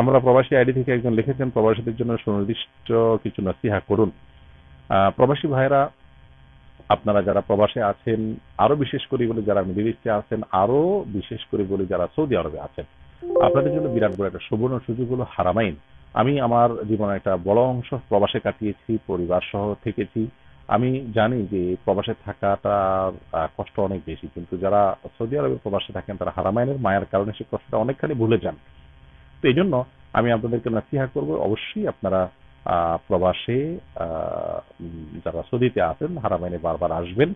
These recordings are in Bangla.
আমরা প্রবাসী আইডি থেকে একজন লিখেছেন, প্রবাসীদের জন্য সুনির্দিষ্ট কিছু নসিহা করুন। প্রবাসী ভাইরা, আপনারা যারা প্রবাসে আছেন, আরো বিশেষ করে বলে যারা মিডল ইস্টে আছেন, আরো বিশেষ করে বলে যারা সৌদি আরবে আছেন, আপনাদের জন্য বিরাট বড় একটা সুবর্ণ সুযোগ হলো হারামাইন। আমি আমার জীবনে একটা বড় অংশ প্রবাসে কাটিয়েছি, পরিবার সহ থেকেছি। আমি জানি যে প্রবাসে থাকাটার কষ্ট অনেক বেশি, কিন্তু যারা সৌদি আরবে প্রবাসে থাকেন তারা হারামাইনের মায়ার কারণে সেই কষ্টটা অনেকখানি ভুলে যান। তো এই জন্য আমি আপনাদেরকে নসিহা করব, অবশ্যই আপনারা প্রবাসে যারা সৌদিতে আছেন হারামাইনে বারবার আসবেন।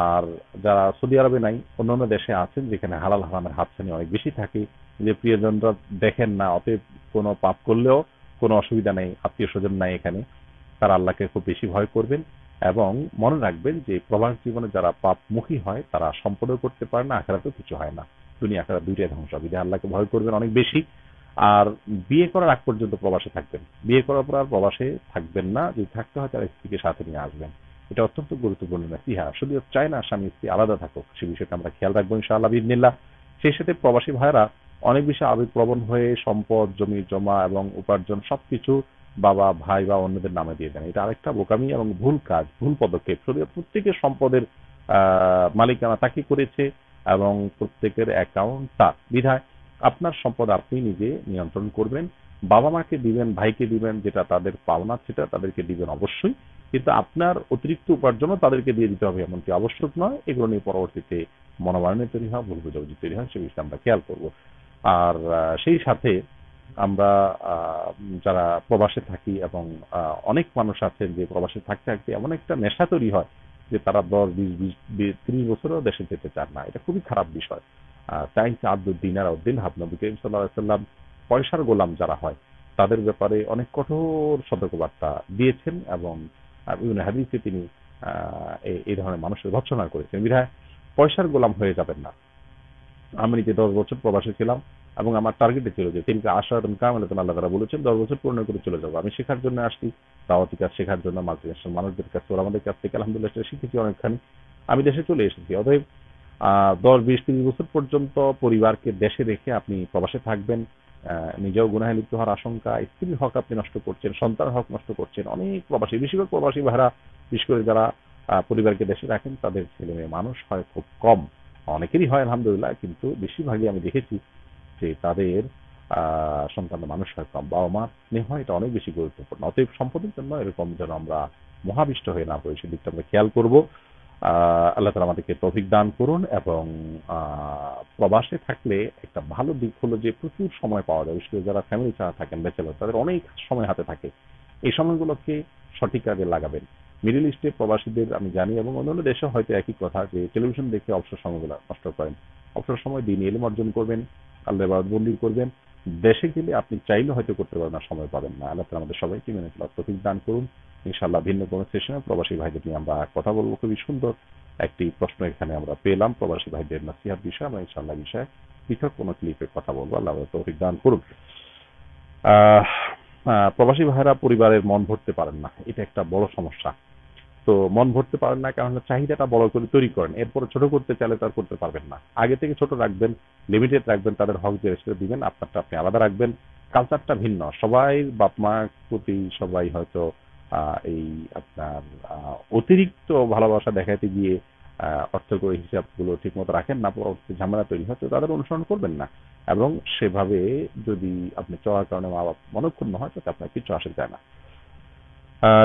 আর যারা সৌদি আরবে নাই, অন্যান্য দেশে আছেন যেখানে হালাল হারামের হাতছানি অনেক বেশি থাকে, যে প্রিয়জনরা দেখেন না, অতএব কোনো পাপ করলেও কোনো অসুবিধা নেই, আত্মীয় স্বজন নাই এখানে, তারা আল্লাহকে খুব বেশি ভয় করবেন। এবং মনে রাখবেন যে প্রবাস জীবনে যারা পাপমুখী হয় তারা সম্পদও করতে পারে না, আখেরাতেও কিছু হয় না, দুনিয়া আখেরাত দুইটাই ধ্বংস। বিধায় আল্লাহকে ভয় করবেন অনেক বেশি। আর বিয়ে করার আগ পর্যন্ত প্রবাসে থাকবেন, বিয়ে করার পর আর প্রবাসে থাকবেন না, যদি থাকতে হয় তারা স্ত্রীকে সাথে নিয়ে আসবেন। এটা অত্যন্ত গুরুত্বপূর্ণ নসিহা। শুধু চায় না স্বামী স্ত্রী আলাদা থাকুক, সে বিষয়টা আমরা খেয়াল রাখবো ইনশাআল্লাহ বিইذনিল্লাহ। সেই সাথে প্রবাসী ভাইয়েরা অনেক বেশি আবেগপ্রবণ হয়ে সম্পদ, জমি জমা এবং উপার্জন সবকিছু বাবা, ভাই বা অন্যদের নামে দিয়ে দেন। এটা আরেকটা বোকামি এবং ভুল কাজ, ভুল পদক্ষেপ। প্রত্যেকের সম্পদের মালিকানা তাকে করেছে এবং প্রত্যেকের অ্যাকাউন্ট তার। বিধায় আপনার সম্পদ আপনি নিজে নিয়ন্ত্রণ করবেন। বাবা মাকে দিবেন, ভাইকে দিবেন, যেটা তাদের পাওনা সেটা তাদেরকে দিবেন অবশ্যই, কিন্তু আপনার অতিরিক্ত উপার্জনও তাদেরকে দিয়ে দিতে হবে এমনটি আবশ্যক নয়। এগুলো নিয়ে পরবর্তীতে মনোমালিন্য তৈরি হয়, ভুল বোঝাবুঝি তৈরি হয়, সে বিষয়ে আমরা খেয়াল করব। আর সেই সাথে আমরা যারা প্রবাসে থাকি এবং অনেক মানুষ আছেন যে প্রবাসে থাকতে থাকতে এমন একটা নেশা তৈরি হয় যে তারা 10, 20, 30 বছরও দেশে যেতে চান না। এটা খুবই খারাপ বিষয়। চাইছে আব্দুল দিনার উদ্দিন হাব, নবী করিম সাল্লাল্লাহু আলাইহি ওয়াসাল্লাম পয়সার গোলাম যারা হয় তাদের ব্যাপারে অনেক কঠোর সতর্কবার্তা দিয়েছেন এবং বিভিন্ন হাদিসে তিনি এই ধরনের মানুষের ভর্ৎসনা করেছেন। বিধায় পয়সার গোলাম হয়ে যাবেন না। আমি নিজে 10 বছর প্রবাসে ছিলাম এবং আমার টার্গেটে ছিল যে তিনকে আশারাতুন কামিলাতুন, আল্লাহ তাআলা বলেছেন 10 বছর পূর্ণ করে চলে যাবো। আমি শেখার জন্য আসছি, দাওয়াতি কাজ শেখার জন্য, মাল্টিনেশনাল মানুষদের কাছে, ওরা আমাদের কাছ থেকে আলহামদুলিল্লাহ সেটা শিখেছি অনেকখানি। আমি দেশে চলে এসেছি। অতএব 10, 20, 30 বছর পর্যন্ত পরিবারকে দেশে রেখে আপনি প্রবাসে থাকবেন, নিজেও গুনাহে লিপ্ত হওয়ার আশঙ্কা, স্ত্রীর হক আপনি নষ্ট করছেন, সন্তানের হক নষ্ট করছেন। অনেক প্রবাসী, বেশিরভাগ প্রবাসী ভাড়া, বিশেষ করে যারা পরিবারকে দেশে রাখেন তাদের ছেলে মেয়ে মানুষ হয় খুব কম। অনেকেরই হয় আলহামদুলিল্লাহ, কিন্তু বেশিরভাগই আমি দেখেছি যে তাদের সন্তানের মানুষ হয় কম। বাবা মা স্নেহ এটা অনেক বেশি গুরুত্বপূর্ণ। অতএব সম্পদের জন্য এরকম যেন আমরা মহাবিষ্ট হয়ে না পড়ি, সেদিকটা আমরা খেয়াল করবো। আল্লাহ তাআলা আমাদেরকে তৌফিক দান করুন। এবং প্রবাসে থাকলে একটা ভালো দিক হলো যে প্রচুর সময় পাওয়া যায়, বিশেষ করে যারা ফ্যামিলি ছাড়া থাকেন, ব্যাচেলর, তাদের অনেক সময় হাতে থাকে। এই সময়গুলোকে সঠিক কাজে লাগাবেন। মিডল ইস্টে প্রবাসীদের আমি জানি এবং অন্যান্য দেশে হয়তো একই কথা, যে টেলিভিশন দেখে অবসর সময়গুলো নষ্ট করেন। অবসর সময় দিন ইলম অর্জন করবেন, আল্লাহর ইবাদতবন্দি করবেন। দেশে গেলে আপনি চাইলে হয়তো করতে পারবেন না, সময় পাবেন না। আল্লাহ তাআলা আমাদের সবাইকে মেনে চলার তৌফিক দান করুন। ইনশাআল্লাহ ভিন্ন কোনো সেশনে প্রবাসী ভাইদের নিয়ে আমরা কথা বলবো। খুবই সুন্দর একটি প্রশ্ন এখানে আমরা পেলাম প্রবাসী ভাইদের নসিহত বিষয়। আমরা ইনশাআল্লাহ বিষয়ে পৃথক কোনো ক্লিপে কথা বলবো। আল্লাহ আমাদের তৌফিক দান করুন। আহ প্রবাসী ভাইরা পরিবারের মন ভরতে পারেন না, এটা একটা বড় সমস্যা। তো মন ভরতে পারেন না কারণ চাহিদাটা বড় করে তৈরি করেন, এরপরে ছোট করতে চাইলে তার করতে পারবেন না। আগে থেকে ছোট রাখবেন, লিমিটেড রাখবেন, তাদের হক যে রেস্টে দিবেন, আপনারটা আপনি আলাদা রাখবেন। কালচারটা ভিন্ন, সবাই বাপ মার প্রতি সবাই হয়তো এই আপনার অতিরিক্ত ভালোবাসা দেখাতে গিয়ে অর্থ করে হিসাবগুলো ঠিক মতো রাখেন না, পরবর্তী ঝামেলা তৈরি হয়, তো তাদের অনুসরণ করবেন না। এবং সেভাবে যদি আপনি চলার কারণে মা বাপ মনক্ষুণ্ণ হয় তাতে আপনার কিছু আসে যায় না।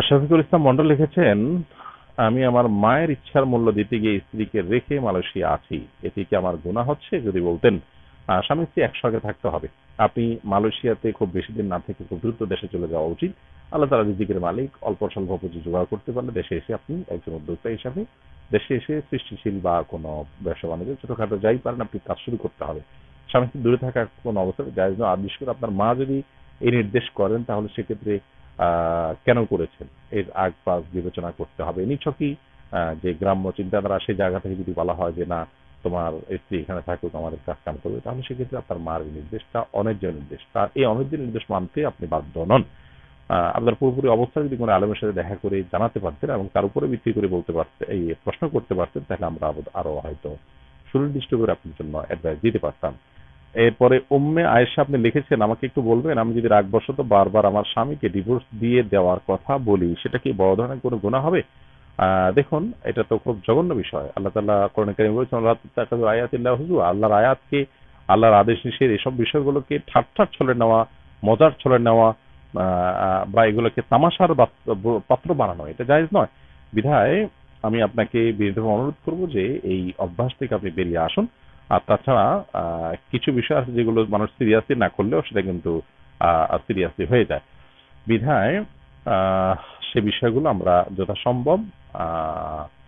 শফিকুল ইসলাম মন্ডল লিখেছেন, আমি আমার মায়ের ইচ্ছার মূল্য দিতে গিয়ে স্ত্রীকে রেখে মালয়েশিয়া আছি, এটি কি আমার গুনাহ হচ্ছে? যদি বলতেন। স্বামী স্ত্রী একসঙ্গে থাকতে হবে। আপনি মালয়েশিয়াতে খুব বেশি দিন না থেকে খুব দ্রুত দেশে চলে যাওয়া উচিত। আল্লাহ তাআলা রিজিকের মালিক, অল্প স্বল্প পুঁজি জোগাড় করতে পারলে দেশে এসে আপনি একজন উদ্যোক্তা হিসাবে দেশে এসে সৃষ্টিশীল বা কোনো ব্যবসা বাণিজ্য ছোটখাটো যাই পারেন আপনি কাজ শুরু করতে হবে। স্বামী স্ত্রী দূরে থাকা কোনো অবস্থায় জায়েজ নয়। আর বিশেষ করে আপনার মা যদি এই নির্দেশ করেন তাহলে সেক্ষেত্রে কেন করেছেন এর আগ পাশ বিবেচনা করতে হবে। নিছকই যে গ্রাম্য চিন্তাধারা সেই জায়গা থেকে যদি বলা হয় যে না তোমার স্ত্রী এখানে থাকুক আমাদের কাজ কাম করবে, তাহলে সেক্ষেত্রে আপনার মার নির্দেশটা অন্যায্য নির্দেশ, তার এই অন্যায্য নির্দেশ মানতে আপনি বাধ্য নন। আপনার পুরোপুরি অবস্থা যদি কোনো আলেমের সাথে দেখা করে জানাতে পারতেন এবং তার উপরে ভিত্তি করে বলতে পারতেন, এই প্রশ্ন করতে পারতেন, তাহলে আমরা আরো হয়তো সুনির্দিষ্ট করে আপনার জন্য অ্যাডভাইস দিতে পারতাম। এরপরে উম্মে আয়েশা আপনি লিখেছেন, আমাকে একটু বলবেন, আমি যদি রাগবশত বারবার আমার স্বামীকে ডিভোর্স দিয়ে দেওয়ার কথা বলি, সেটা কি বড় ধরনের কোনো গুনাহ হবে? দেখুন, এটা তো খুব জঘন্য বিষয়। আল্লাহ তাআলা কোরআনে কারিমে বলেছেন, ওয়ালা তাত্তাখিযু আয়াতিল্লাহি হুজুয়া। আল্লাহর আয়াতকে, আল্লাহর আদেশ নিষেধ এসব বিষয়গুলোকে ঠাট্টার ছলে নেওয়া, মজার ছলে নেওয়া, বা এগুলোকে তামাশার পাত্র বানানো, এটা জায়েজ নয়। বিধায় আমি আপনাকে বিনীতভাবে অনুরোধ করব যে এই অভ্যাস থেকে আপনি বেরিয়ে আসুন। আর তাছাড়া কিছু বিষয় আছে যেগুলো মানুষ সিরিয়াসলি না করলেও সেটা কিন্তু সিরিয়াসলি হয়ে যায়। বিধায় আহ, সে বিষয়গুলো আমরা যথাসম্ভব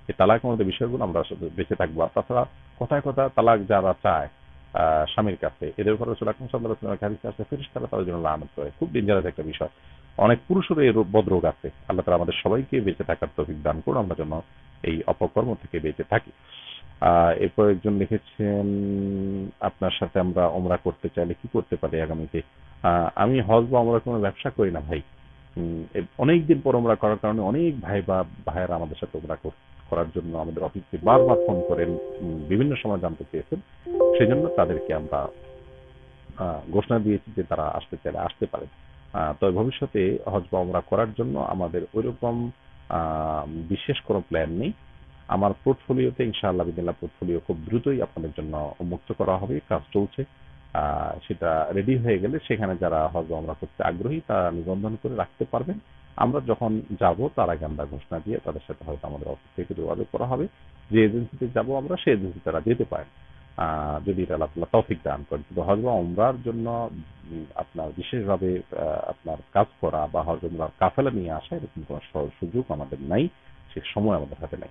এই তালাকের মধ্যে বিষয়গুলো আমরা আসলে বেঁচে থাকবো। আর তাছাড়া কথায় কথা তালাক যারা চায় স্বামীর কাছে, এদের উপর রাসূল আকরাম সাল্লাল্লাহু আলাইহি ওয়াসাল্লামের হাদিসে আছে, ফেরেশতারা তাদের জন্য লানত করে। খুব ডেঞ্জারাস একটা বিষয়। অনেক পুরুষেরও এই বদরোগ আছে। আল্লাহ তাআলা আমাদের সবাইকে বেঁচে থাকার তৌফিক দান করুন, আমরা যেন এই অপকর্ম থেকে বেঁচে থাকি। এরপর একজন লিখেছেন, আপনার সাথে আমরা ওমরা করতে চাইলে কি করতে পারি আগামীতে? আমি হজ বা ওমরা কোনো ব্যবসা করি না ভাই। অনেকদিন পর ওমরা করার কারণে অনেক ভাই বা ভাইয়েরা আমাদের সাথে ওমরা করার জন্য আমাদের অফিসে বারবার ফোন করেন, বিভিন্ন সময় জানতে চেয়েছেন। সেজন্য তাদেরকে আমরা ঘোষণা দিয়েছি যে তারা আসতে চাইলে আসতে পারে। তবে ভবিষ্যতে হজ বা ওমরা করার জন্য আমাদের ওইরকম বিশেষ কোনো প্ল্যান নেই। আমার পোর্টফোলিওতে ইনশাআল্লাহ বিদিল্লাহ পোর্টফোলিও খুব দ্রুতই আপনাদের জন্য উন্মুক্ত করা হবে, কাজ চলছে। সেটা রেডি হয়ে গেলে সেখানে যারা হজ ওমরা করতে আগ্রহী তারা নিবন্ধন করে রাখতে পারবেন। আমরা যখন যাব তার আগে আমরা ঘোষণা দিয়ে তাদের সাথে হয়তো আমাদের অফিস থেকে যোগাযোগ করা হবে। যে এজেন্সিতে যাব আমরা, সেই এজেন্সি তারা যেতে পারেন, যদি এটা আল্লাহ তাআলা তৌফিক দান করেন। কিন্তু হজ বা ওমরার জন্য আপনার বিশেষভাবে আপনার কাজ করা বা হজ ওমরার কাফেলা নিয়ে আসা, এরকম কোনো সুযোগ আমাদের নাই, সে সময় আমাদের হাতে নাই।